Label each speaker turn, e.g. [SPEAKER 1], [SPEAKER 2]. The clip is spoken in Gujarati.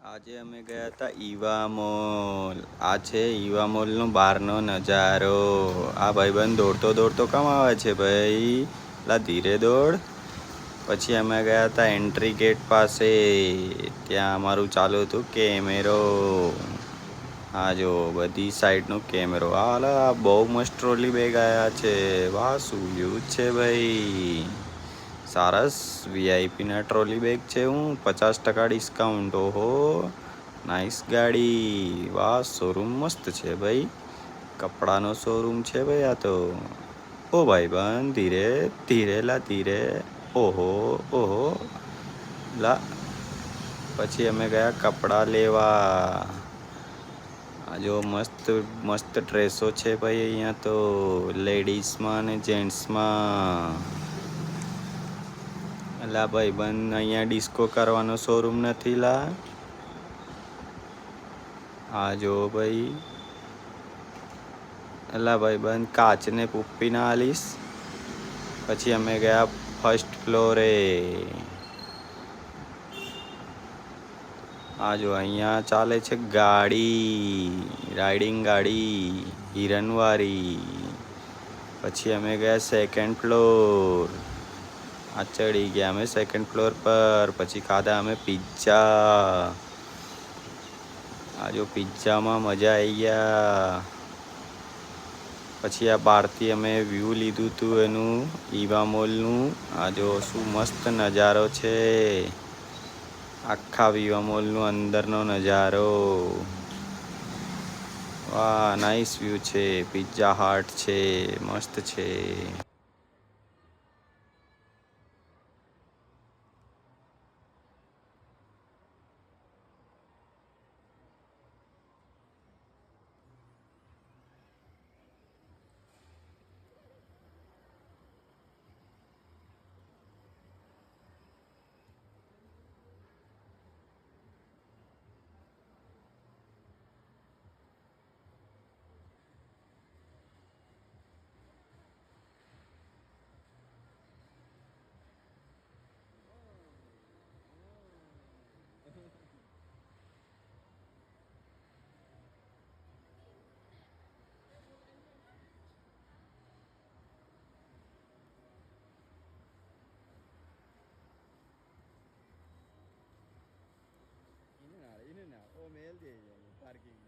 [SPEAKER 1] આજે અમે ગયા હતા ઈવા મોલ. આ છે ઈવા મોલનો બહારનો નજારો. આ ભાઈબંધ દોડતો દોડતો કેમ આવે છે ભાઈ? લા ધીરે દોડ. પછી અમે ગયા હતા એન્ટ્રી ગેટ પાસે. ત્યાં અમારું ચાલુ હતું કેમેરો. હા જો બધી સાઈડનો કેમેરો. આ બહુ મસ્ત ટ્રોલી બેગ આવ્યા છે. વાહ શું યુઝ છે ભાઈ. સરસ વીઆઈપીના ટ્રોલી બેગ છે. હું 50% ડિસ્કાઉન્ટ. ઓહો નાઇસ ગાડી. વાહ શોરૂમ મસ્ત છે ભાઈ. કપડાનો શોરૂમ છે ભાઈ આ તો. ઓ ભાઈ બંધ ધીરે ધીરે લા ધીરે. ઓહો ઓહો લા. પછી અમે ગયા કપડાં લેવા. આ જો મસ્ત મસ્ત ડ્રેસો છે ભાઈ અહીંયા તો. લેડીઝમાં અને જેન્ટ્સમાં. અલા ભાઈ બંધ અહીંયા ડિસ્કો કરવાનો શોરૂમ નથી લા. હા જો ભાઈ. અલા ભાઈ બંધ કાચને પુપ્પી ના આલીશ. પછી અમે ગયા ફર્સ્ટ ફ્લોરે. આ જો અહીંયા ચાલે છે ગાડી. રાઇડિંગ ગાડી હિરનવારી. પછી અમે ગયા સેકન્ડ ફ્લોર. આ ચડી ગયા અમે સેકન્ડ ફ્લોર પર. પછી ખાધા અમે પિઝ્ઝા. આ જો પિઝ્ઝામાં મજા આવી ગયા. પછી આ બહારથી અમે વ્યૂ લીધું હતું એનું ઈવા મોલનું. આ જો શું મસ્ત નજારો છે. આખા વીવા મોલનો અંદરનો નજારો. વાહ નાઈસ વ્યૂ છે. પિઝ્ઝા હટ છે મસ્ત છે. ઓ મેલ દે પાર્કિંગ